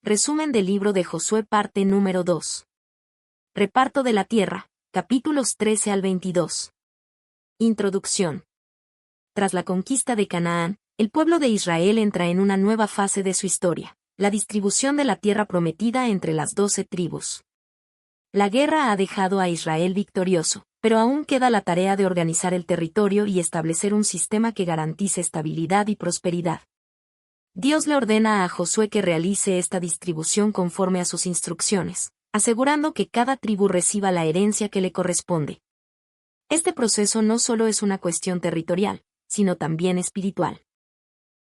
Resumen del libro de Josué parte número 2. Reparto de la tierra, capítulos 13 al 22. Introducción. Tras la conquista de Canaán, el pueblo de Israel entra en una nueva fase de su historia, la distribución de la tierra prometida entre las 12 tribus. La guerra ha dejado a Israel victorioso, pero aún queda la tarea de organizar el territorio y establecer un sistema que garantice estabilidad y prosperidad. Dios le ordena a Josué que realice esta distribución conforme a sus instrucciones, asegurando que cada tribu reciba la herencia que le corresponde. Este proceso no solo es una cuestión territorial, sino también espiritual.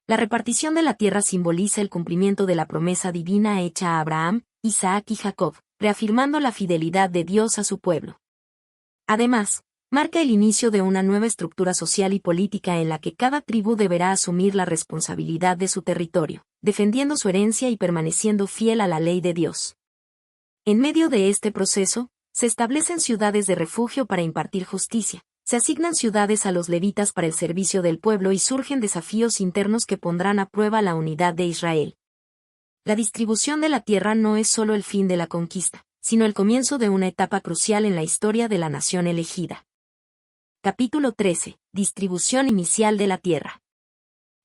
La repartición de la tierra simboliza el cumplimiento de la promesa divina hecha a Abraham, Isaac y Jacob, reafirmando la fidelidad de Dios a su pueblo. Además, marca el inicio de una nueva estructura social y política en la que cada tribu deberá asumir la responsabilidad de su territorio, defendiendo su herencia y permaneciendo fiel a la ley de Dios. En medio de este proceso, se establecen ciudades de refugio para impartir justicia, se asignan ciudades a los levitas para el servicio del pueblo y surgen desafíos internos que pondrán a prueba la unidad de Israel. La distribución de la tierra no es solo el fin de la conquista, sino el comienzo de una etapa crucial en la historia de la nación elegida. Capítulo 13. Distribución inicial de la tierra.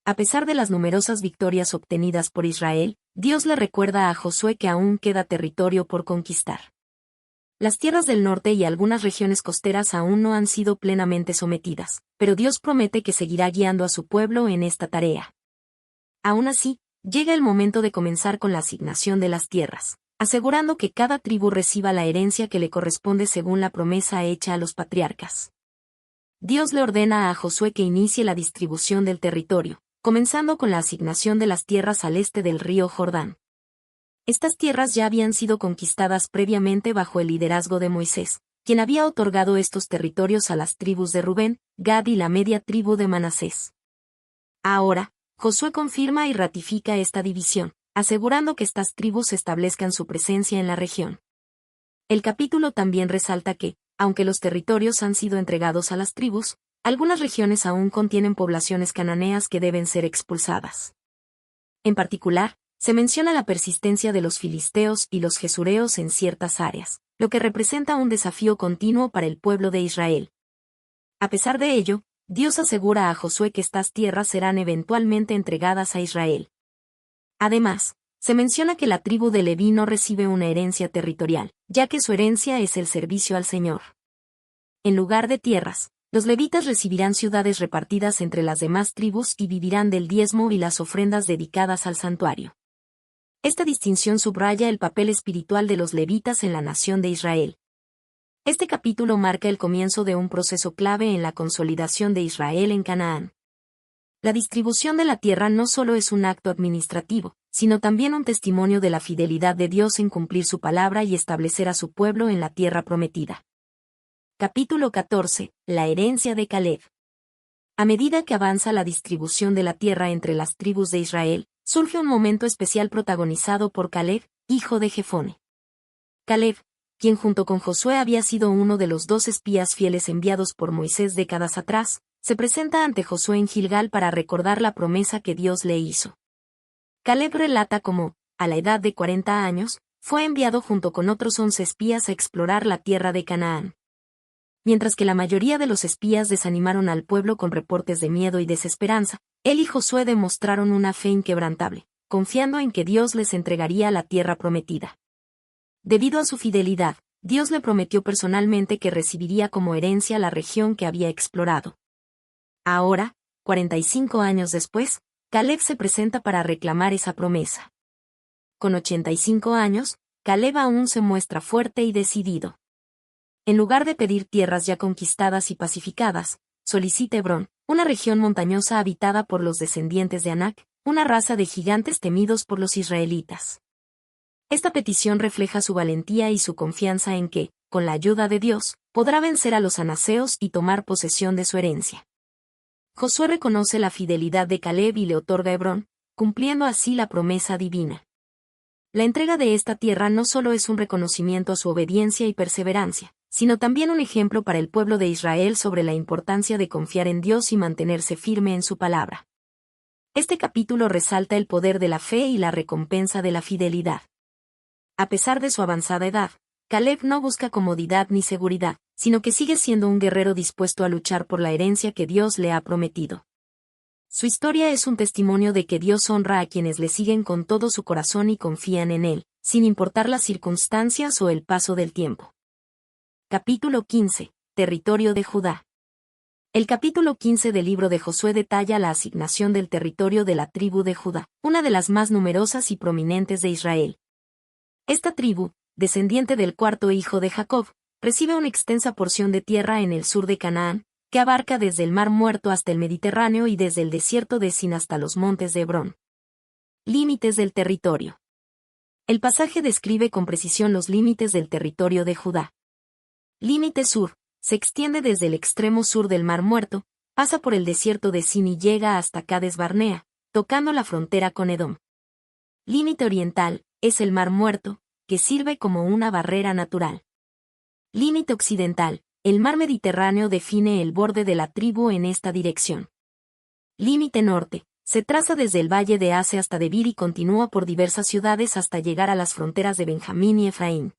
A pesar de las numerosas victorias obtenidas por Israel, Dios le recuerda a Josué que aún queda territorio por conquistar. Las tierras del norte y algunas regiones costeras aún no han sido plenamente sometidas, pero Dios promete que seguirá guiando a su pueblo en esta tarea. Aún así, llega el momento de comenzar con la asignación de las tierras, asegurando que cada tribu reciba la herencia que le corresponde según la promesa hecha a los patriarcas. Dios le ordena a Josué que inicie la distribución del territorio, comenzando con la asignación de las tierras al este del río Jordán. Estas tierras ya habían sido conquistadas previamente bajo el liderazgo de Moisés, quien había otorgado estos territorios a las tribus de Rubén, Gad y la media tribu de Manasés. Ahora, Josué confirma y ratifica esta división, asegurando que estas tribus establezcan su presencia en la región. El capítulo también resalta que, aunque los territorios han sido entregados a las tribus, algunas regiones aún contienen poblaciones cananeas que deben ser expulsadas. En particular, se menciona la persistencia de los filisteos y los gesureos en ciertas áreas, lo que representa un desafío continuo para el pueblo de Israel. A pesar de ello, Dios asegura a Josué que estas tierras serán eventualmente entregadas a Israel. Además, se menciona que la tribu de Leví no recibe una herencia territorial, ya que su herencia es el servicio al Señor. En lugar de tierras, los levitas recibirán ciudades repartidas entre las demás tribus y vivirán del diezmo y las ofrendas dedicadas al santuario. Esta distinción subraya el papel espiritual de los levitas en la nación de Israel. Este capítulo marca el comienzo de un proceso clave en la consolidación de Israel en Canaán. La distribución de la tierra no solo es un acto administrativo, sino también un testimonio de la fidelidad de Dios en cumplir su palabra y establecer a su pueblo en la tierra prometida. Capítulo 14. La herencia de Caleb. A medida que avanza la distribución de la tierra entre las tribus de Israel, surge un momento especial protagonizado por Caleb, hijo de Jefone. Caleb, quien junto con Josué había sido uno de los 2 espías fieles enviados por Moisés décadas atrás, se presenta ante Josué en Gilgal para recordar la promesa que Dios le hizo. Caleb relata cómo, a la edad de 40 años, fue enviado junto con otros 11 espías a explorar la tierra de Canaán. Mientras que la mayoría de los espías desanimaron al pueblo con reportes de miedo y desesperanza, él y Josué demostraron una fe inquebrantable, confiando en que Dios les entregaría la tierra prometida. Debido a su fidelidad, Dios le prometió personalmente que recibiría como herencia la región que había explorado. Ahora, 45 años después, Caleb se presenta para reclamar esa promesa. Con 85 años, Caleb aún se muestra fuerte y decidido. En lugar de pedir tierras ya conquistadas y pacificadas, solicita Hebrón, una región montañosa habitada por los descendientes de Anac, una raza de gigantes temidos por los israelitas. Esta petición refleja su valentía y su confianza en que, con la ayuda de Dios, podrá vencer a los anaseos y tomar posesión de su herencia. Josué reconoce la fidelidad de Caleb y le otorga Hebrón, cumpliendo así la promesa divina. La entrega de esta tierra no solo es un reconocimiento a su obediencia y perseverancia, sino también un ejemplo para el pueblo de Israel sobre la importancia de confiar en Dios y mantenerse firme en su palabra. Este capítulo resalta el poder de la fe y la recompensa de la fidelidad. A pesar de su avanzada edad, Caleb no busca comodidad ni seguridad, sino que sigue siendo un guerrero dispuesto a luchar por la herencia que Dios le ha prometido. Su historia es un testimonio de que Dios honra a quienes le siguen con todo su corazón y confían en Él, sin importar las circunstancias o el paso del tiempo. Capítulo 15. Territorio de Judá. El capítulo 15 del libro de Josué detalla la asignación del territorio de la tribu de Judá, una de las más numerosas y prominentes de Israel. Esta tribu, descendiente del cuarto hijo de Jacob, recibe una extensa porción de tierra en el sur de Canaán, que abarca desde el Mar Muerto hasta el Mediterráneo y desde el desierto de Sin hasta los montes de Hebrón. Límites del territorio. El pasaje describe con precisión los límites del territorio de Judá. Límite sur, se extiende desde el extremo sur del Mar Muerto, pasa por el desierto de Sin y llega hasta Cades Barnea, tocando la frontera con Edom. Límite oriental, es el Mar Muerto, que sirve como una barrera natural. Límite occidental, el mar Mediterráneo define el borde de la tribu en esta dirección. Límite norte, se traza desde el valle de Ase hasta Debir y continúa por diversas ciudades hasta llegar a las fronteras de Benjamín y Efraín.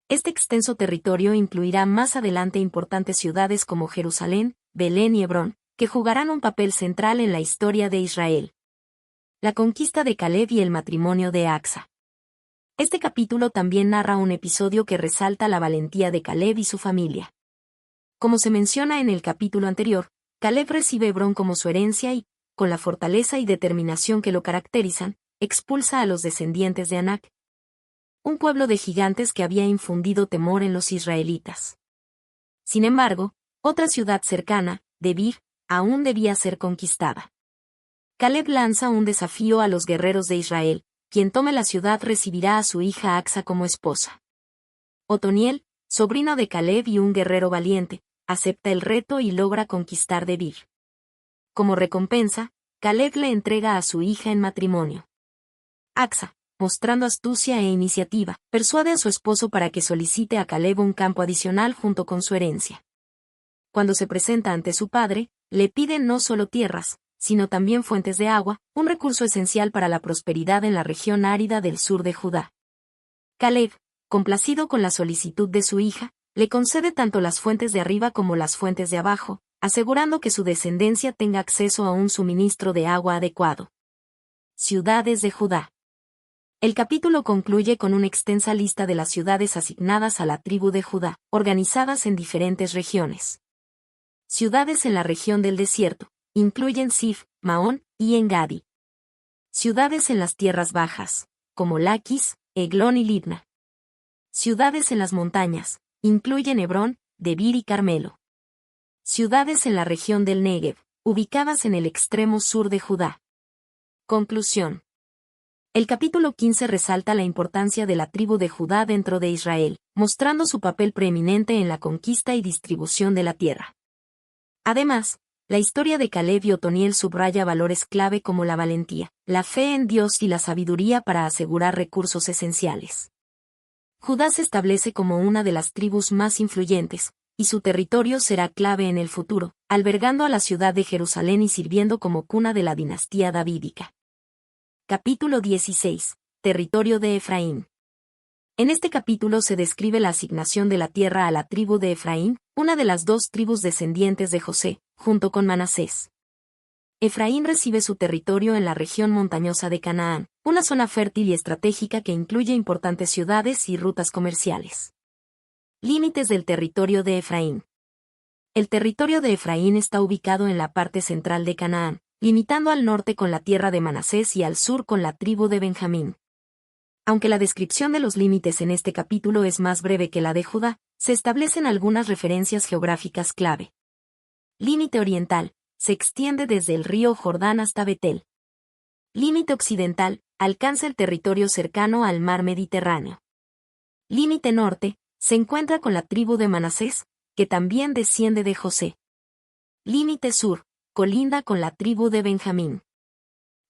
Este extenso territorio incluirá más adelante importantes ciudades como Jerusalén, Belén y Hebrón, que jugarán un papel central en la historia de Israel. La conquista de Caleb y el matrimonio de Axa. Este capítulo también narra un episodio que resalta la valentía de Caleb y su familia. Como se menciona en el capítulo anterior, Caleb recibe Hebrón como su herencia y, con la fortaleza y determinación que lo caracterizan, expulsa a los descendientes de Anac, un pueblo de gigantes que había infundido temor en los israelitas. Sin embargo, otra ciudad cercana, Debir, aún debía ser conquistada. Caleb lanza un desafío a los guerreros de Israel: quien tome la ciudad recibirá a su hija Axa como esposa. Otoniel, sobrino de Caleb y un guerrero valiente, acepta el reto y logra conquistar Debir. Como recompensa, Caleb le entrega a su hija en matrimonio. Axa, mostrando astucia e iniciativa, persuade a su esposo para que solicite a Caleb un campo adicional junto con su herencia. Cuando se presenta ante su padre, le pide no solo tierras, sino también fuentes de agua, un recurso esencial para la prosperidad en la región árida del sur de Judá. Caleb, complacido con la solicitud de su hija, le concede tanto las fuentes de arriba como las fuentes de abajo, asegurando que su descendencia tenga acceso a un suministro de agua adecuado. Ciudades de Judá. El capítulo concluye con una extensa lista de las ciudades asignadas a la tribu de Judá, organizadas en diferentes regiones. Ciudades en la región del desierto incluyen Sif, Maón y Engadi. Ciudades en las tierras bajas, como Laquis, Eglón y Libna. Ciudades en las montañas, incluyen Hebrón, Debir y Carmelo. Ciudades en la región del Negev, ubicadas en el extremo sur de Judá. Conclusión. El capítulo 15 resalta la importancia de la tribu de Judá dentro de Israel, mostrando su papel preeminente en la conquista y distribución de la tierra. Además, la historia de Caleb y Otoniel subraya valores clave como la valentía, la fe en Dios y la sabiduría para asegurar recursos esenciales. Judá se establece como una de las tribus más influyentes, y su territorio será clave en el futuro, albergando a la ciudad de Jerusalén y sirviendo como cuna de la dinastía davídica. Capítulo 16. Territorio de Efraín. En este capítulo se describe la asignación de la tierra a la tribu de Efraín, una de las dos tribus descendientes de José, junto con Manasés. Efraín recibe su territorio en la región montañosa de Canaán, una zona fértil y estratégica que incluye importantes ciudades y rutas comerciales. Límites del territorio de Efraín. El territorio de Efraín está ubicado en la parte central de Canaán, limitando al norte con la tierra de Manasés y al sur con la tribu de Benjamín. Aunque la descripción de los límites en este capítulo es más breve que la de Judá, se establecen algunas referencias geográficas clave. Límite oriental, se extiende desde el río Jordán hasta Betel. Límite occidental, alcanza el territorio cercano al mar Mediterráneo. Límite norte, se encuentra con la tribu de Manasés, que también desciende de José. Límite sur, colinda con la tribu de Benjamín.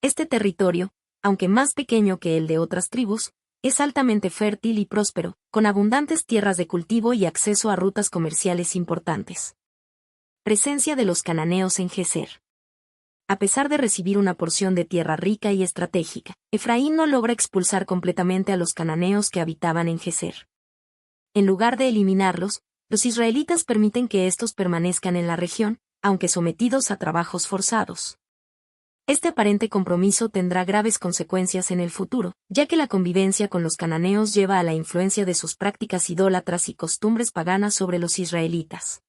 Este territorio, aunque más pequeño que el de otras tribus, es altamente fértil y próspero, con abundantes tierras de cultivo y acceso a rutas comerciales importantes. Presencia de los cananeos en Geser. A pesar de recibir una porción de tierra rica y estratégica, Efraín no logra expulsar completamente a los cananeos que habitaban en Geser. En lugar de eliminarlos, los israelitas permiten que estos permanezcan en la región, aunque sometidos a trabajos forzados. Este aparente compromiso tendrá graves consecuencias en el futuro, ya que la convivencia con los cananeos lleva a la influencia de sus prácticas idólatras y costumbres paganas sobre los israelitas.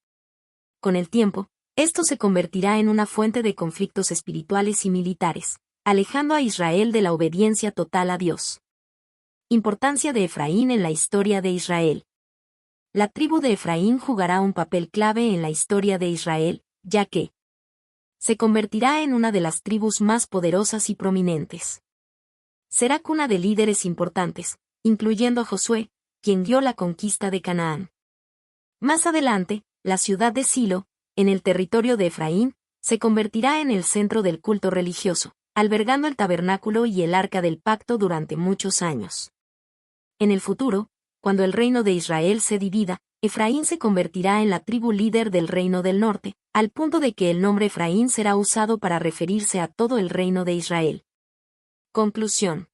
Con el tiempo, esto se convertirá en una fuente de conflictos espirituales y militares, alejando a Israel de la obediencia total a Dios. Importancia de Efraín en la historia de Israel. La tribu de Efraín jugará un papel clave en la historia de Israel, ya que se convertirá en una de las tribus más poderosas y prominentes. Será cuna de líderes importantes, incluyendo a Josué, quien guió la conquista de Canaán. Más adelante, la ciudad de Silo, en el territorio de Efraín, se convertirá en el centro del culto religioso, albergando el tabernáculo y el arca del pacto durante muchos años. En el futuro, cuando el reino de Israel se divida, Efraín se convertirá en la tribu líder del reino del norte, al punto de que el nombre Efraín será usado para referirse a todo el reino de Israel. Conclusión.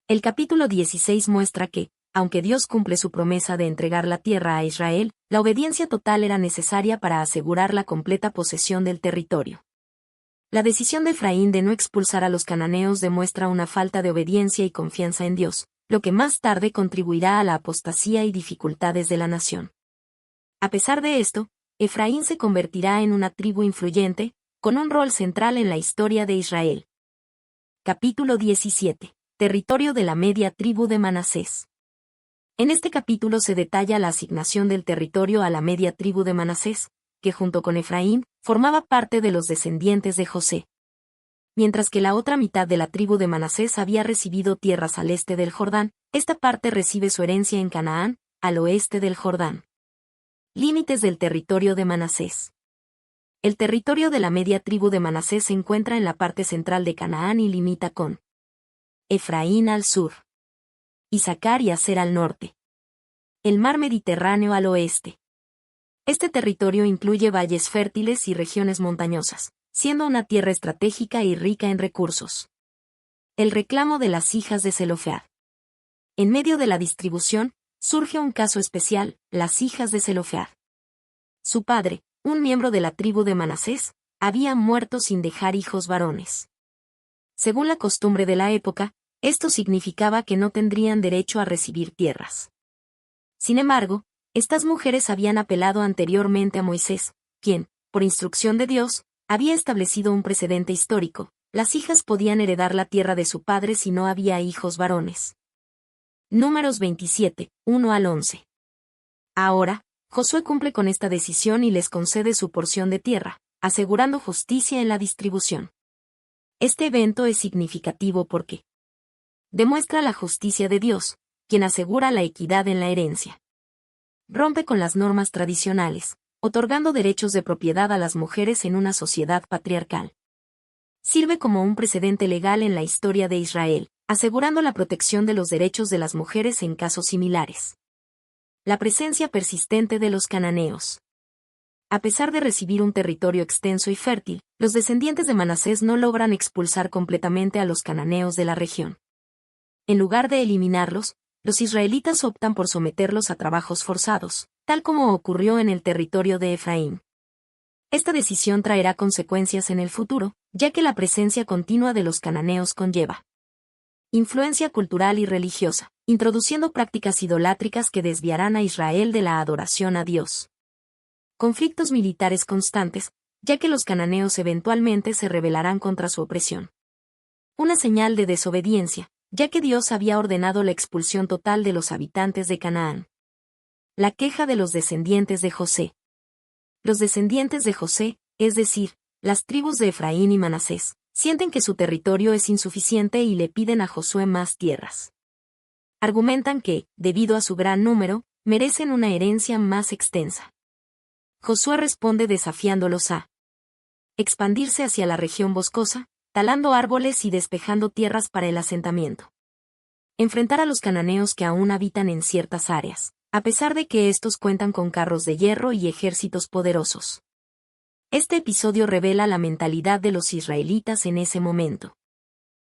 El capítulo 16 muestra que, aunque Dios cumple su promesa de entregar la tierra a Israel, la obediencia total era necesaria para asegurar la completa posesión del territorio. La decisión de Efraín de no expulsar a los cananeos demuestra una falta de obediencia y confianza en Dios, lo que más tarde contribuirá a la apostasía y dificultades de la nación. A pesar de esto, Efraín se convertirá en una tribu influyente, con un rol central en la historia de Israel. Capítulo 17. Territorio de la media tribu de Manasés. En este capítulo se detalla la asignación del territorio a la media tribu de Manasés, que junto con Efraín, formaba parte de los descendientes de José. Mientras que la otra mitad de la tribu de Manasés había recibido tierras al este del Jordán, esta parte recibe su herencia en Canaán, al oeste del Jordán. Límites del territorio de Manasés. El territorio de la media tribu de Manasés se encuentra en la parte central de Canaán y limita con Efraín al sur, Isaacar y Aser al norte, el mar Mediterráneo al oeste. Este territorio incluye valles fértiles y regiones montañosas, siendo una tierra estratégica y rica en recursos. El reclamo de las hijas de Zelofead. En medio de la distribución, surge un caso especial, las hijas de Zelofead. Su padre, un miembro de la tribu de Manasés, había muerto sin dejar hijos varones. Según la costumbre de la época, esto significaba que no tendrían derecho a recibir tierras. Sin embargo, estas mujeres habían apelado anteriormente a Moisés, quien, por instrucción de Dios, había establecido un precedente histórico: las hijas podían heredar la tierra de su padre si no había hijos varones. Números 27, 1 al 11. Ahora, Josué cumple con esta decisión y les concede su porción de tierra, asegurando justicia en la distribución. Este evento es significativo porque demuestra la justicia de Dios, quien asegura la equidad en la herencia. Rompe con las normas tradicionales, otorgando derechos de propiedad a las mujeres en una sociedad patriarcal. Sirve como un precedente legal en la historia de Israel, asegurando la protección de los derechos de las mujeres en casos similares. La presencia persistente de los cananeos. A pesar de recibir un territorio extenso y fértil, los descendientes de Manasés no logran expulsar completamente a los cananeos de la región. En lugar de eliminarlos, los israelitas optan por someterlos a trabajos forzados, tal como ocurrió en el territorio de Efraín. Esta decisión traerá consecuencias en el futuro, ya que la presencia continua de los cananeos conlleva influencia cultural y religiosa, introduciendo prácticas idolátricas que desviarán a Israel de la adoración a Dios. Conflictos militares constantes, ya que los cananeos eventualmente se rebelarán contra su opresión. Una señal de desobediencia, ya que Dios había ordenado la expulsión total de los habitantes de Canaán. La queja de los descendientes de José. Los descendientes de José, es decir, las tribus de Efraín y Manasés, sienten que su territorio es insuficiente y le piden a Josué más tierras. Argumentan que, debido a su gran número, merecen una herencia más extensa. Josué responde desafiándolos a expandirse hacia la región boscosa, talando árboles y despejando tierras para el asentamiento. Enfrentar a los cananeos que aún habitan en ciertas áreas, a pesar de que estos cuentan con carros de hierro y ejércitos poderosos. Este episodio revela la mentalidad de los israelitas en ese momento.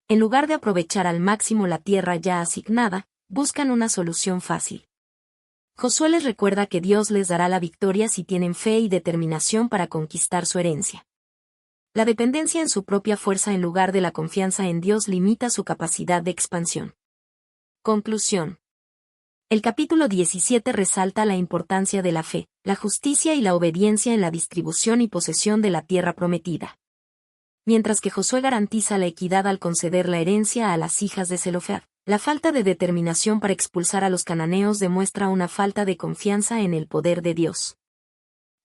En lugar de aprovechar al máximo la tierra ya asignada, buscan una solución fácil. Josué les recuerda que Dios les dará la victoria si tienen fe y determinación para conquistar su herencia. La dependencia en su propia fuerza en lugar de la confianza en Dios limita su capacidad de expansión. Conclusión. El capítulo 17 resalta la importancia de la fe, la justicia y la obediencia en la distribución y posesión de la tierra prometida. Mientras que Josué garantiza la equidad al conceder la herencia a las hijas de Zelofehad, la falta de determinación para expulsar a los cananeos demuestra una falta de confianza en el poder de Dios.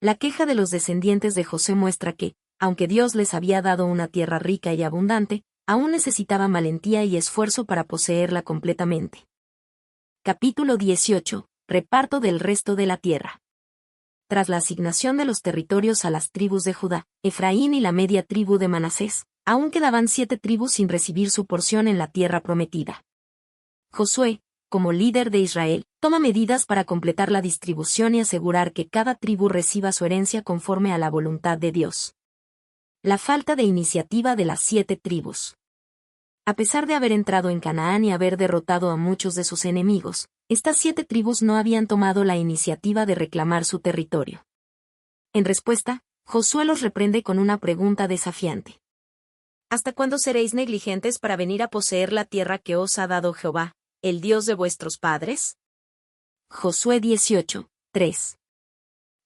La queja de los descendientes de José muestra que, aunque Dios les había dado una tierra rica y abundante, aún necesitaban valentía y esfuerzo para poseerla completamente. Capítulo 18. Reparto del resto de la tierra. Tras la asignación de los territorios a las tribus de Judá, Efraín y la media tribu de Manasés, aún quedaban 7 tribus sin recibir su porción en la tierra prometida. Josué, como líder de Israel, toma medidas para completar la distribución y asegurar que cada tribu reciba su herencia conforme a la voluntad de Dios. La falta de iniciativa de las 7 tribus. A pesar de haber entrado en Canaán y haber derrotado a muchos de sus enemigos, estas 7 tribus no habían tomado la iniciativa de reclamar su territorio. En respuesta, Josué los reprende con una pregunta desafiante. ¿Hasta cuándo seréis negligentes para venir a poseer la tierra que os ha dado Jehová, el Dios de vuestros padres? Josué 18, 3.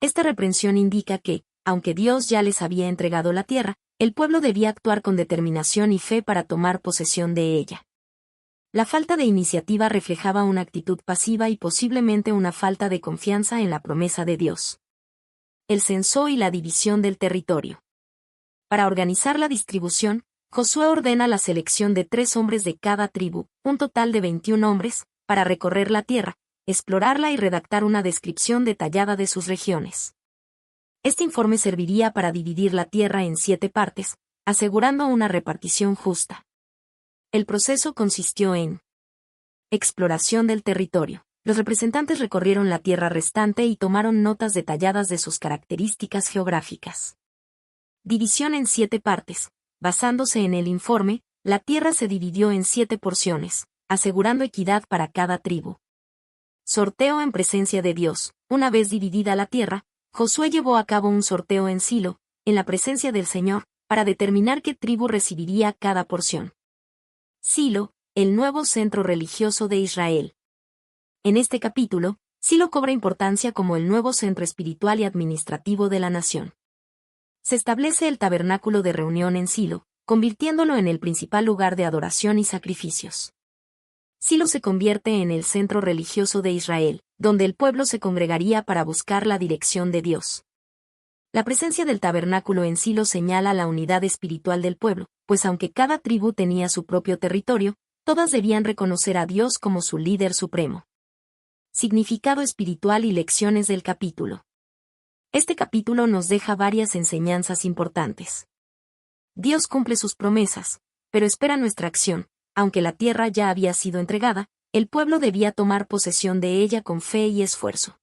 Esta reprensión indica que, aunque Dios ya les había entregado la tierra, el pueblo debía actuar con determinación y fe para tomar posesión de ella. La falta de iniciativa reflejaba una actitud pasiva y posiblemente una falta de confianza en la promesa de Dios. El censo y la división del territorio. Para organizar la distribución, Josué ordena la selección de 3 hombres de cada tribu, un total de 21 hombres, para recorrer la tierra, explorarla y redactar una descripción detallada de sus regiones. Este informe serviría para dividir la tierra en 7 partes, asegurando una repartición justa. El proceso consistió en exploración del territorio. Los representantes recorrieron la tierra restante y tomaron notas detalladas de sus características geográficas. División en 7 partes. Basándose en el informe, la tierra se dividió en 7 porciones, asegurando equidad para cada tribu. Sorteo en presencia de Dios. Una vez dividida la tierra, Josué llevó a cabo un sorteo en Silo, en la presencia del Señor, para determinar qué tribu recibiría cada porción. Silo, el nuevo centro religioso de Israel. En este capítulo, Silo cobra importancia como el nuevo centro espiritual y administrativo de la nación. Se establece el tabernáculo de reunión en Silo, convirtiéndolo en el principal lugar de adoración y sacrificios. Silo se convierte en el centro religioso de Israel, donde el pueblo se congregaría para buscar la dirección de Dios. La presencia del tabernáculo en Silo señala la unidad espiritual del pueblo, pues aunque cada tribu tenía su propio territorio, todas debían reconocer a Dios como su líder supremo. Significado espiritual y lecciones del capítulo. Este capítulo nos deja varias enseñanzas importantes. Dios cumple sus promesas, pero espera nuestra acción. Aunque la tierra ya había sido entregada, el pueblo debía tomar posesión de ella con fe y esfuerzo.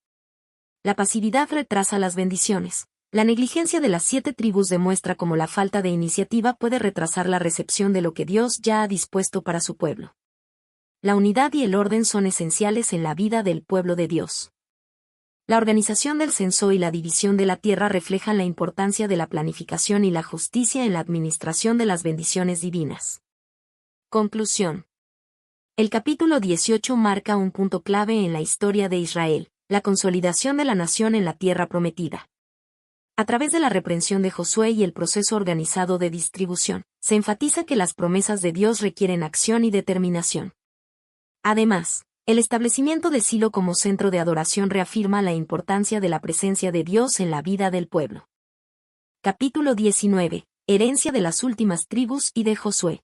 La pasividad retrasa las bendiciones. La negligencia de las 7 tribus demuestra cómo la falta de iniciativa puede retrasar la recepción de lo que Dios ya ha dispuesto para su pueblo. La unidad y el orden son esenciales en la vida del pueblo de Dios. La organización del censo y la división de la tierra reflejan la importancia de la planificación y la justicia en la administración de las bendiciones divinas. Conclusión. El capítulo 18 marca un punto clave en la historia de Israel, la consolidación de la nación en la tierra prometida. A través de la reprensión de Josué y el proceso organizado de distribución, se enfatiza que las promesas de Dios requieren acción y determinación. Además, el establecimiento de Silo como centro de adoración reafirma la importancia de la presencia de Dios en la vida del pueblo. Capítulo 19. Herencia de las últimas tribus y de Josué.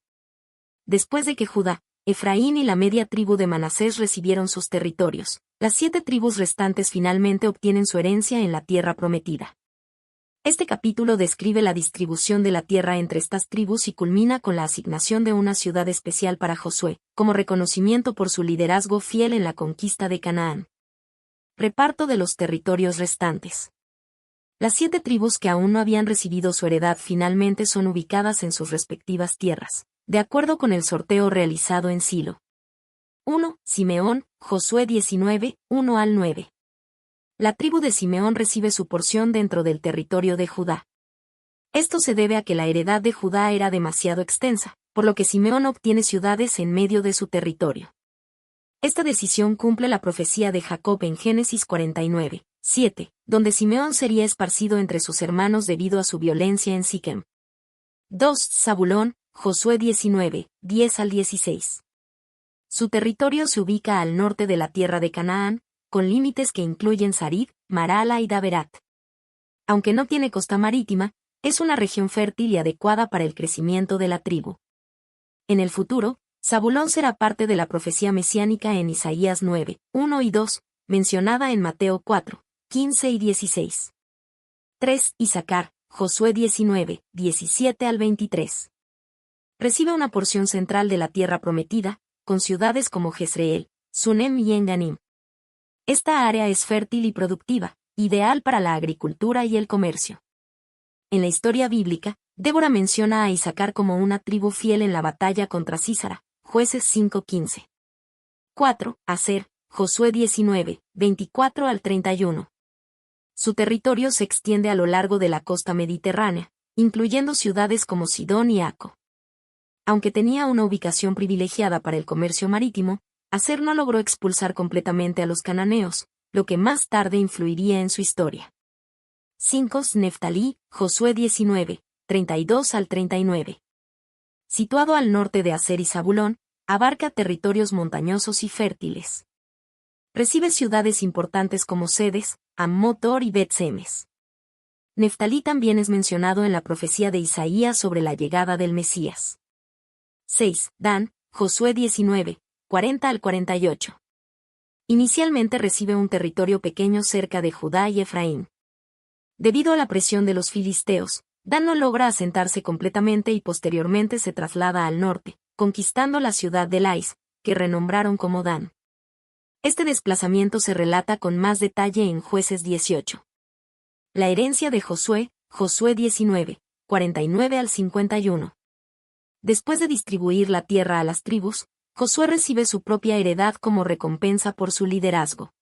Después de que Judá, Efraín y la media tribu de Manasés recibieron sus territorios, las 7 tribus restantes finalmente obtienen su herencia en la tierra prometida. Este capítulo describe la distribución de la tierra entre estas tribus y culmina con la asignación de una ciudad especial para Josué, como reconocimiento por su liderazgo fiel en la conquista de Canaán. Reparto de los territorios restantes. Las 7 tribus que aún no habían recibido su heredad finalmente son ubicadas en sus respectivas tierras, de acuerdo con el sorteo realizado en Silo. 1. Simeón, Josué 19, 1 al 9. La tribu de Simeón recibe su porción dentro del territorio de Judá. Esto se debe a que la heredad de Judá era demasiado extensa, por lo que Simeón obtiene ciudades en medio de su territorio. Esta decisión cumple la profecía de Jacob en Génesis 49, 7, donde Simeón sería esparcido entre sus hermanos debido a su violencia en Siquem. 2. Zabulón, Josué 19, 10 al 16. Su territorio se ubica al norte de la tierra de Canaán, con límites que incluyen Sarid, Marala y Daberat. Aunque no tiene costa marítima, es una región fértil y adecuada para el crecimiento de la tribu. En el futuro, Zabulón será parte de la profecía mesiánica en Isaías 9, 1 y 2, mencionada en Mateo 4, 15 y 16. 3. Isaacar, Josué 19, 17 al 23. Recibe una porción central de la tierra prometida, con ciudades como Jezreel, Sunem y Enganim. Esta área es fértil y productiva, ideal para la agricultura y el comercio. En la historia bíblica, Débora menciona a Isaacar como una tribu fiel en la batalla contra Sísara, Jueces 5:15. 4. Aser, Josué 19, 24 al 31. Su territorio se extiende a lo largo de la costa mediterránea, incluyendo ciudades como Sidón y Aco. Aunque tenía una ubicación privilegiada para el comercio marítimo, Aser no logró expulsar completamente a los cananeos, lo que más tarde influiría en su historia. 5. Neftalí, Josué 19, 32 al 39. Situado al norte de Aser y Zabulón, abarca territorios montañosos y fértiles. Recibe ciudades importantes como Sedes, Ammotor y Bet-Semes. Neftalí también es mencionado en la profecía de Isaías sobre la llegada del Mesías. 6. Dan, Josué 19, 40 al 48. Inicialmente recibe un territorio pequeño cerca de Judá y Efraín. Debido a la presión de los filisteos, Dan no logra asentarse completamente y posteriormente se traslada al norte, conquistando la ciudad de Lais, que renombraron como Dan. Este desplazamiento se relata con más detalle en Jueces 18. La herencia de Josué, Josué 19, 49 al 51. Después de distribuir la tierra a las tribus, Josué recibe su propia heredad como recompensa por su liderazgo.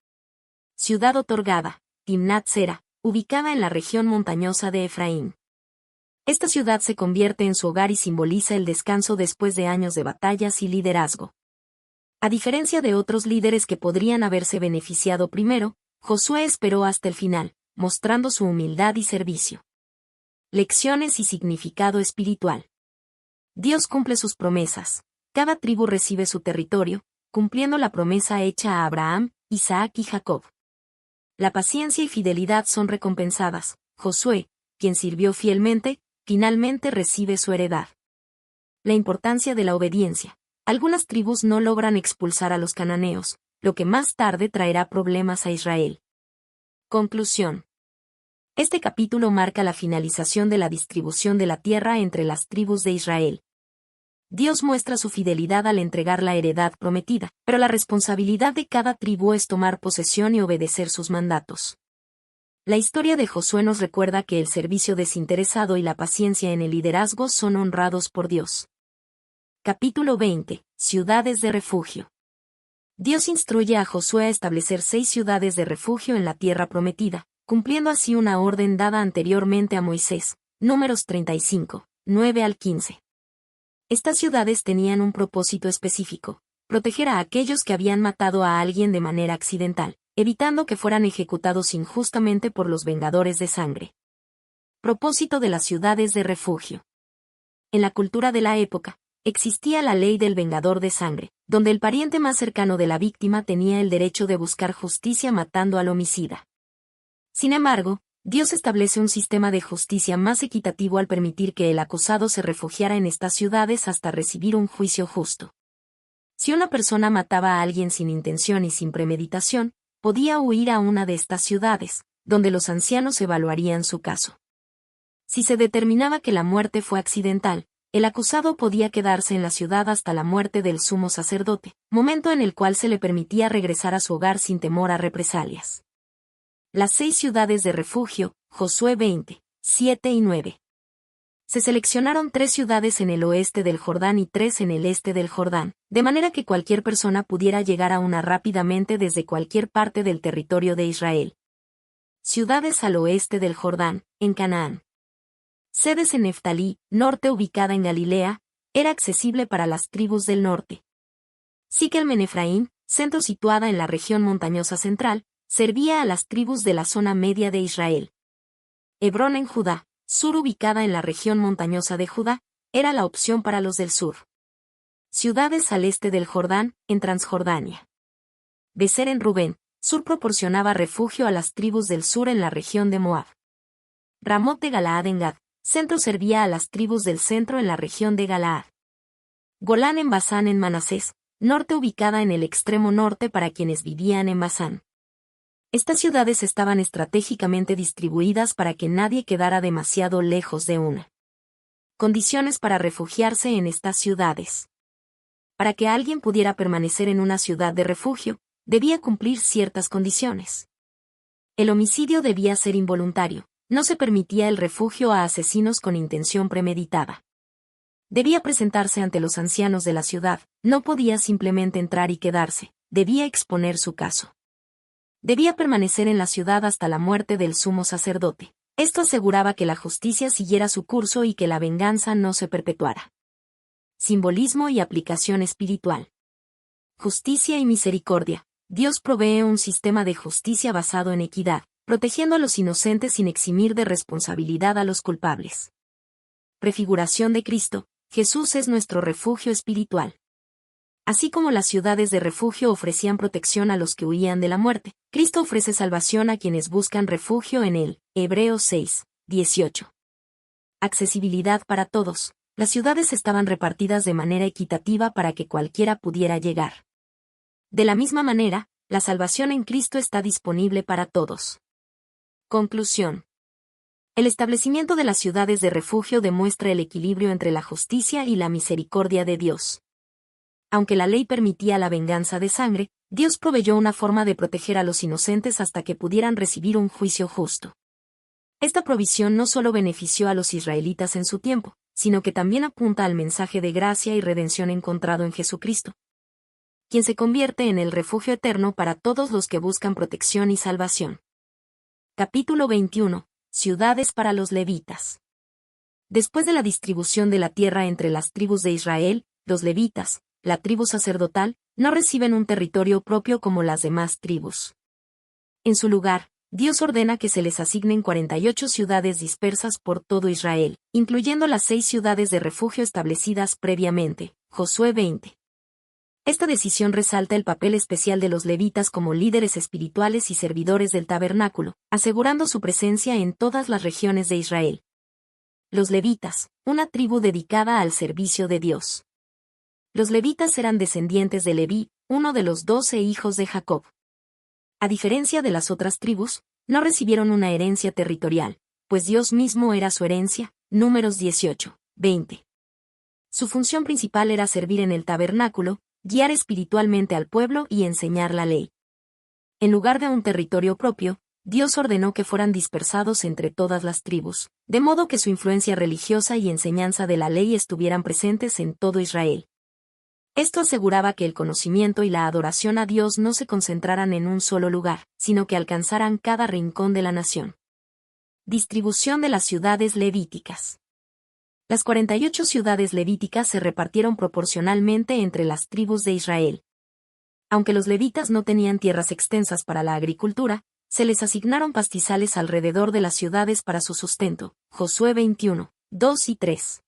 Ciudad otorgada, Timnat Sera, ubicada en la región montañosa de Efraín. Esta ciudad se convierte en su hogar y simboliza el descanso después de años de batallas y liderazgo. A diferencia de otros líderes que podrían haberse beneficiado primero, Josué esperó hasta el final, mostrando su humildad y servicio. Lecciones y significado espiritual. Dios cumple sus promesas. Cada tribu recibe su territorio, cumpliendo la promesa hecha a Abraham, Isaac y Jacob. La paciencia y fidelidad son recompensadas. Josué, quien sirvió fielmente, finalmente recibe su heredad. La importancia de la obediencia. Algunas tribus no logran expulsar a los cananeos, lo que más tarde traerá problemas a Israel. Conclusión. Este capítulo marca la finalización de la distribución de la tierra entre las tribus de Israel. Dios muestra su fidelidad al entregar la heredad prometida, pero la responsabilidad de cada tribu es tomar posesión y obedecer sus mandatos. La historia de Josué nos recuerda que el servicio desinteresado y la paciencia en el liderazgo son honrados por Dios. Capítulo 20. Ciudades de refugio. Dios instruye a Josué a establecer 6 ciudades de refugio en la tierra prometida, cumpliendo así una orden dada anteriormente a Moisés, Números 35, 9 al 15. Estas ciudades tenían un propósito específico: proteger a aquellos que habían matado a alguien de manera accidental, evitando que fueran ejecutados injustamente por los vengadores de sangre. Propósito de las ciudades de refugio. En la cultura de la época, existía la ley del vengador de sangre, donde el pariente más cercano de la víctima tenía el derecho de buscar justicia matando al homicida. Sin embargo, Dios establece un sistema de justicia más equitativo al permitir que el acusado se refugiara en estas ciudades hasta recibir un juicio justo. Si una persona mataba a alguien sin intención y sin premeditación, podía huir a una de estas ciudades, donde los ancianos evaluarían su caso. Si se determinaba que la muerte fue accidental, el acusado podía quedarse en la ciudad hasta la muerte del sumo sacerdote, momento en el cual se le permitía regresar a su hogar sin temor a represalias. Las 6 ciudades de refugio, Josué 20, 7 y 9. Se seleccionaron 3 ciudades en el oeste del Jordán y 3 en el este del Jordán, de manera que cualquier persona pudiera llegar a una rápidamente desde cualquier parte del territorio de Israel. Ciudades al oeste del Jordán, en Canaán. Sedes en Neftalí, norte ubicada en Galilea, era accesible para las tribus del norte. Siquem en Efraín, centro situada en la región montañosa central, servía a las tribus de la zona media de Israel. Hebrón en Judá, sur ubicada en la región montañosa de Judá, era la opción para los del sur. Ciudades al este del Jordán, en Transjordania. Becer en Rubén, sur proporcionaba refugio a las tribus del sur en la región de Moab. Ramot de Galaad en Gad, centro servía a las tribus del centro en la región de Galaad. Golán en Basán en Manasés, norte ubicada en el extremo norte para quienes vivían en Basán. Estas ciudades estaban estratégicamente distribuidas para que nadie quedara demasiado lejos de una. Condiciones para refugiarse en estas ciudades. Para que alguien pudiera permanecer en una ciudad de refugio, debía cumplir ciertas condiciones. El homicidio debía ser involuntario, no se permitía el refugio a asesinos con intención premeditada. Debía presentarse ante los ancianos de la ciudad, no podía simplemente entrar y quedarse, debía exponer su caso. Debía permanecer en la ciudad hasta la muerte del sumo sacerdote. Esto aseguraba que la justicia siguiera su curso y que la venganza no se perpetuara. Simbolismo y aplicación espiritual. Justicia y misericordia. Dios provee un sistema de justicia basado en equidad, protegiendo a los inocentes sin eximir de responsabilidad a los culpables. Prefiguración de Cristo. Jesús es nuestro refugio espiritual. Así como las ciudades de refugio ofrecían protección a los que huían de la muerte, Cristo ofrece salvación a quienes buscan refugio en él. Hebreos 6, 18. Accesibilidad para todos. Las ciudades estaban repartidas de manera equitativa para que cualquiera pudiera llegar. De la misma manera, la salvación en Cristo está disponible para todos. Conclusión. El establecimiento de las ciudades de refugio demuestra el equilibrio entre la justicia y la misericordia de Dios. Aunque la ley permitía la venganza de sangre, Dios proveyó una forma de proteger a los inocentes hasta que pudieran recibir un juicio justo. Esta provisión no solo benefició a los israelitas en su tiempo, sino que también apunta al mensaje de gracia y redención encontrado en Jesucristo, quien se convierte en el refugio eterno para todos los que buscan protección y salvación. Capítulo 21. Ciudades para los levitas. Después de la distribución de la tierra entre las tribus de Israel, los levitas, la tribu sacerdotal, no reciben un territorio propio como las demás tribus. En su lugar, Dios ordena que se les asignen 48 ciudades dispersas por todo Israel, incluyendo las 6 ciudades de refugio establecidas previamente. Josué 20. Esta decisión resalta el papel especial de los levitas como líderes espirituales y servidores del tabernáculo, asegurando su presencia en todas las regiones de Israel. Los levitas, una tribu dedicada al servicio de Dios. Los levitas eran descendientes de Leví, uno de los 12 hijos de Jacob. A diferencia de las otras tribus, no recibieron una herencia territorial, pues Dios mismo era su herencia. Números 18, 20. Su función principal era servir en el tabernáculo, guiar espiritualmente al pueblo y enseñar la ley. En lugar de un territorio propio, Dios ordenó que fueran dispersados entre todas las tribus, de modo que su influencia religiosa y enseñanza de la ley estuvieran presentes en todo Israel. Esto aseguraba que el conocimiento y la adoración a Dios no se concentraran en un solo lugar, sino que alcanzaran cada rincón de la nación. Distribución de las ciudades levíticas. Las 48 ciudades levíticas se repartieron proporcionalmente entre las tribus de Israel. Aunque los levitas no tenían tierras extensas para la agricultura, se les asignaron pastizales alrededor de las ciudades para su sustento. Josué 21, 2 y 3.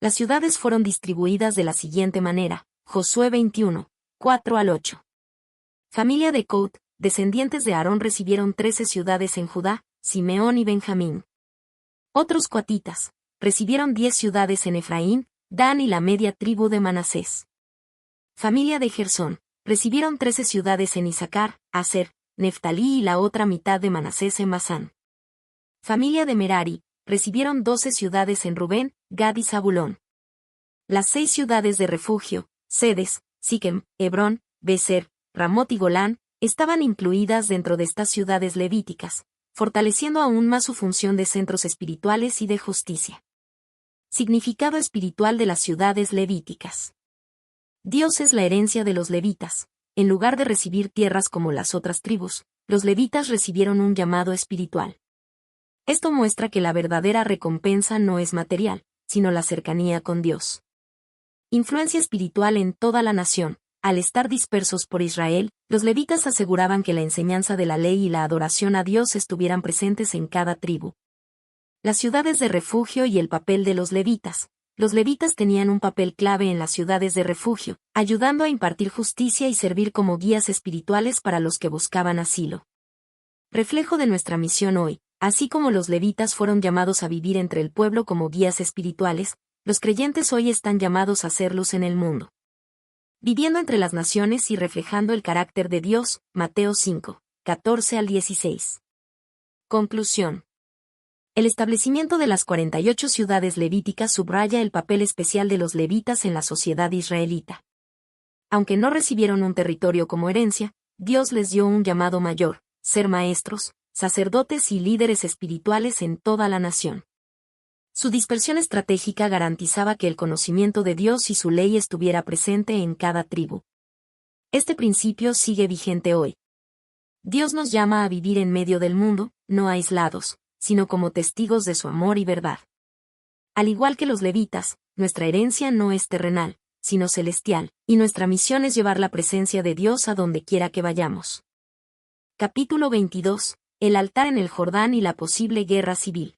Las ciudades fueron distribuidas de la siguiente manera. Josué 21, 4 al 8. Familia de Coat, descendientes de Aarón recibieron 13 ciudades en Judá, Simeón y Benjamín. Otros coatitas recibieron 10 ciudades en Efraín, Dan y la media tribu de Manasés. Familia de Gersón recibieron 13 ciudades en Issacar, Aser, Neftalí y la otra mitad de Manasés en Basán. Familia de Merari recibieron 12 ciudades en Rubén, Gad y Zabulón. Las 6 ciudades de refugio, Sedes, Siquem, Hebrón, Becer, Ramot y Golán, estaban incluidas dentro de estas ciudades levíticas, fortaleciendo aún más su función de centros espirituales y de justicia. Significado espiritual de las ciudades levíticas. Dios es la herencia de los levitas. En lugar de recibir tierras como las otras tribus, los levitas recibieron un llamado espiritual. Esto muestra que la verdadera recompensa no es material, sino la cercanía con Dios. Influencia espiritual en toda la nación. Al estar dispersos por Israel, los levitas aseguraban que la enseñanza de la ley y la adoración a Dios estuvieran presentes en cada tribu. Las ciudades de refugio y el papel de los levitas. Los levitas tenían un papel clave en las ciudades de refugio, ayudando a impartir justicia y servir como guías espirituales para los que buscaban asilo. Reflejo de nuestra misión hoy, así como los levitas fueron llamados a vivir entre el pueblo como guías espirituales, los creyentes hoy están llamados a ser luz en el mundo. Viviendo entre las naciones y reflejando el carácter de Dios, Mateo 5, 14 al 16. Conclusión. El establecimiento de las 48 ciudades levíticas subraya el papel especial de los levitas en la sociedad israelita. Aunque no recibieron un territorio como herencia, Dios les dio un llamado mayor, ser maestros, sacerdotes y líderes espirituales en toda la nación. Su dispersión estratégica garantizaba que el conocimiento de Dios y su ley estuviera presente en cada tribu. Este principio sigue vigente hoy. Dios nos llama a vivir en medio del mundo, no aislados, sino como testigos de su amor y verdad. Al igual que los levitas, nuestra herencia no es terrenal, sino celestial, y nuestra misión es llevar la presencia de Dios a donde quiera que vayamos. Capítulo 22. El altar en el Jordán y la posible guerra civil.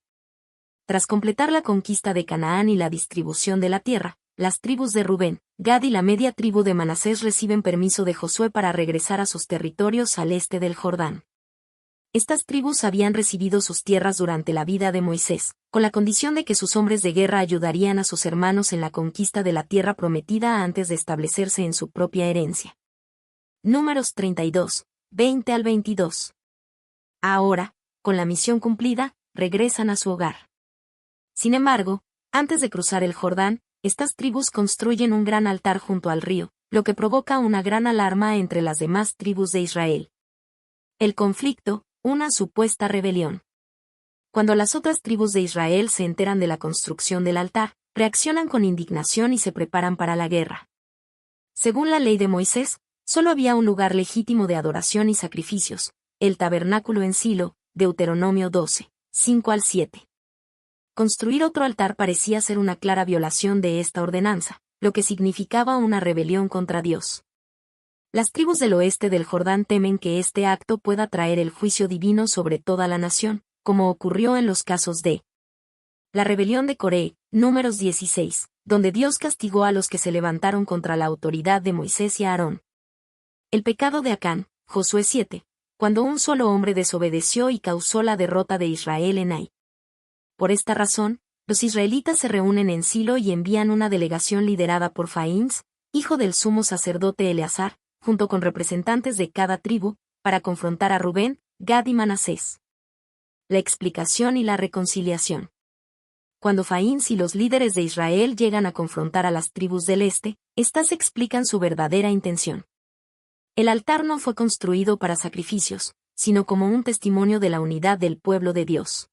Tras completar la conquista de Canaán y la distribución de la tierra, las tribus de Rubén, Gad y la media tribu de Manasés reciben permiso de Josué para regresar a sus territorios al este del Jordán. Estas tribus habían recibido sus tierras durante la vida de Moisés, con la condición de que sus hombres de guerra ayudarían a sus hermanos en la conquista de la tierra prometida antes de establecerse en su propia herencia. Números 32, 20 al 22. Ahora, con la misión cumplida, regresan a su hogar. Sin embargo, antes de cruzar el Jordán, estas tribus construyen un gran altar junto al río, lo que provoca una gran alarma entre las demás tribus de Israel. El conflicto, una supuesta rebelión. Cuando las otras tribus de Israel se enteran de la construcción del altar, reaccionan con indignación y se preparan para la guerra. Según la ley de Moisés, solo había un lugar legítimo de adoración y sacrificios, el tabernáculo en Silo, Deuteronomio 12, 5 al 7. Construir otro altar parecía ser una clara violación de esta ordenanza, lo que significaba una rebelión contra Dios. Las tribus del oeste del Jordán temen que este acto pueda traer el juicio divino sobre toda la nación, como ocurrió en los casos de la rebelión de Coré, Números 16, donde Dios castigó a los que se levantaron contra la autoridad de Moisés y Aarón. El pecado de Acán, Josué 7, cuando un solo hombre desobedeció y causó la derrota de Israel en Ai. Por esta razón, los israelitas se reúnen en Silo y envían una delegación liderada por Faíns, hijo del sumo sacerdote Eleazar, junto con representantes de cada tribu, para confrontar a Rubén, Gad y Manasés. La explicación y la reconciliación. Cuando Faíns y los líderes de Israel llegan a confrontar a las tribus del este, éstas explican su verdadera intención. El altar no fue construido para sacrificios, sino como un testimonio de la unidad del pueblo de Dios.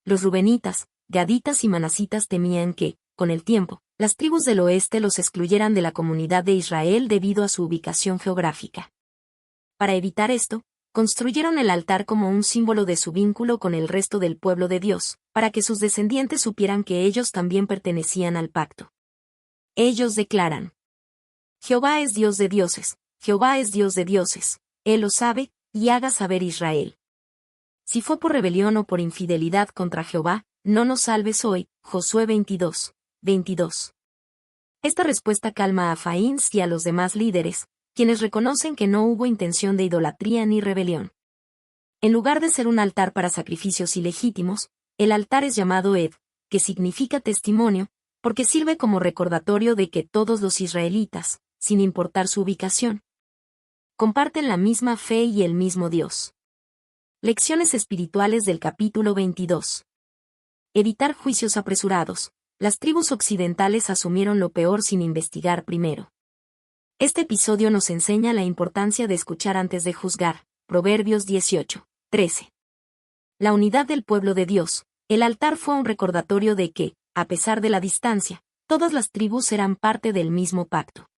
Los rubenitas, gaditas y manasitas temían que, con el tiempo, las tribus del oeste los excluyeran de la comunidad de Israel debido a su ubicación geográfica. Para evitar esto, construyeron el altar como un símbolo de su vínculo con el resto del pueblo de Dios, para que sus descendientes supieran que ellos también pertenecían al pacto. Ellos declaran: Jehová es Dios de dioses, Jehová es Dios de dioses, Él lo sabe, y haga saber Israel. Si fue por rebelión o por infidelidad contra Jehová, no nos salves hoy. Josué 22, 22. Esta respuesta calma a Faíns y a los demás líderes, quienes reconocen que no hubo intención de idolatría ni rebelión. En lugar de ser un altar para sacrificios ilegítimos, el altar es llamado Ed, que significa testimonio, porque sirve como recordatorio de que todos los israelitas, sin importar su ubicación, comparten la misma fe y el mismo Dios. Lecciones espirituales del capítulo 22. Evitar juicios apresurados. Las tribus occidentales asumieron lo peor sin investigar primero. Este episodio nos enseña la importancia de escuchar antes de juzgar. Proverbios 18:13. La unidad del pueblo de Dios. El altar fue un recordatorio de que, a pesar de la distancia, todas las tribus eran parte del mismo pacto.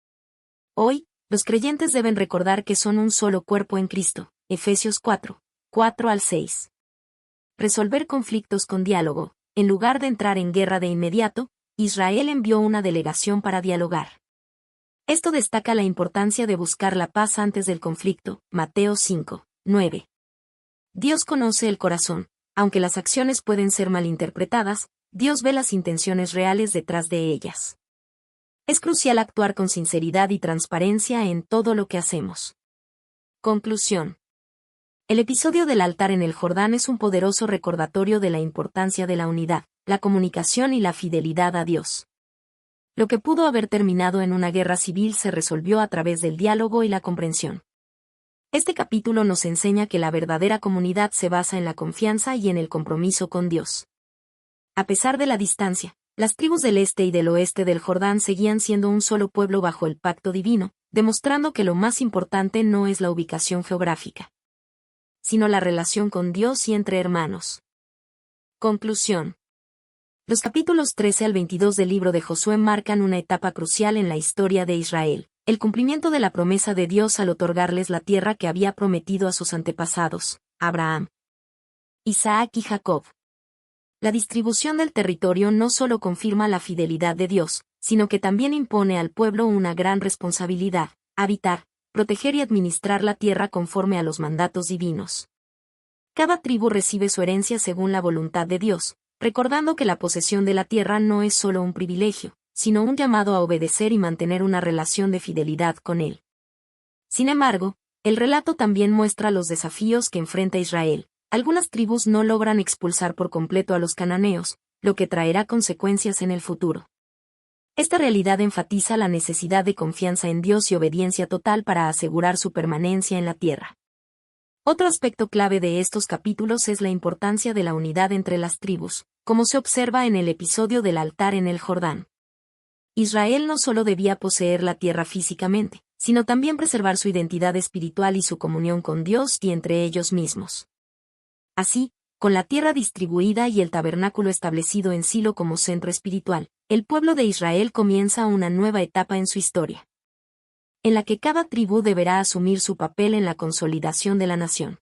Hoy, los creyentes deben recordar que son un solo cuerpo en Cristo. Efesios 4:4-6. Resolver conflictos con diálogo. En lugar de entrar en guerra de inmediato, Israel envió una delegación para dialogar. Esto destaca la importancia de buscar la paz antes del conflicto. Mateo 5:9. Dios conoce el corazón. Aunque las acciones pueden ser malinterpretadas, Dios ve las intenciones reales detrás de ellas. Es crucial actuar con sinceridad y transparencia en todo lo que hacemos. Conclusión. El episodio del altar en el Jordán es un poderoso recordatorio de la importancia de la unidad, la comunicación y la fidelidad a Dios. Lo que pudo haber terminado en una guerra civil se resolvió a través del diálogo y la comprensión. Este capítulo nos enseña que la verdadera comunidad se basa en la confianza y en el compromiso con Dios. A pesar de la distancia, las tribus del este y del oeste del Jordán seguían siendo un solo pueblo bajo el pacto divino, demostrando que lo más importante no es la ubicación geográfica, sino la relación con Dios y entre hermanos. Conclusión. Los capítulos 13 al 22 del libro de Josué marcan una etapa crucial en la historia de Israel, el cumplimiento de la promesa de Dios al otorgarles la tierra que había prometido a sus antepasados, Abraham, Isaac y Jacob. La distribución del territorio no solo confirma la fidelidad de Dios, sino que también impone al pueblo una gran responsabilidad: habitar, proteger y administrar la tierra conforme a los mandatos divinos. Cada tribu recibe su herencia según la voluntad de Dios, recordando que la posesión de la tierra no es solo un privilegio, sino un llamado a obedecer y mantener una relación de fidelidad con Él. Sin embargo, el relato también muestra los desafíos que enfrenta Israel. Algunas tribus no logran expulsar por completo a los cananeos, lo que traerá consecuencias en el futuro. Esta realidad enfatiza la necesidad de confianza en Dios y obediencia total para asegurar su permanencia en la tierra. Otro aspecto clave de estos capítulos es la importancia de la unidad entre las tribus, como se observa en el episodio del altar en el Jordán. Israel no solo debía poseer la tierra físicamente, sino también preservar su identidad espiritual y su comunión con Dios y entre ellos mismos. Así, con la tierra distribuida y el tabernáculo establecido en Silo como centro espiritual, el pueblo de Israel comienza una nueva etapa en su historia, en la que cada tribu deberá asumir su papel en la consolidación de la nación.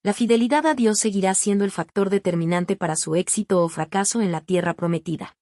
La fidelidad a Dios seguirá siendo el factor determinante para su éxito o fracaso en la tierra prometida.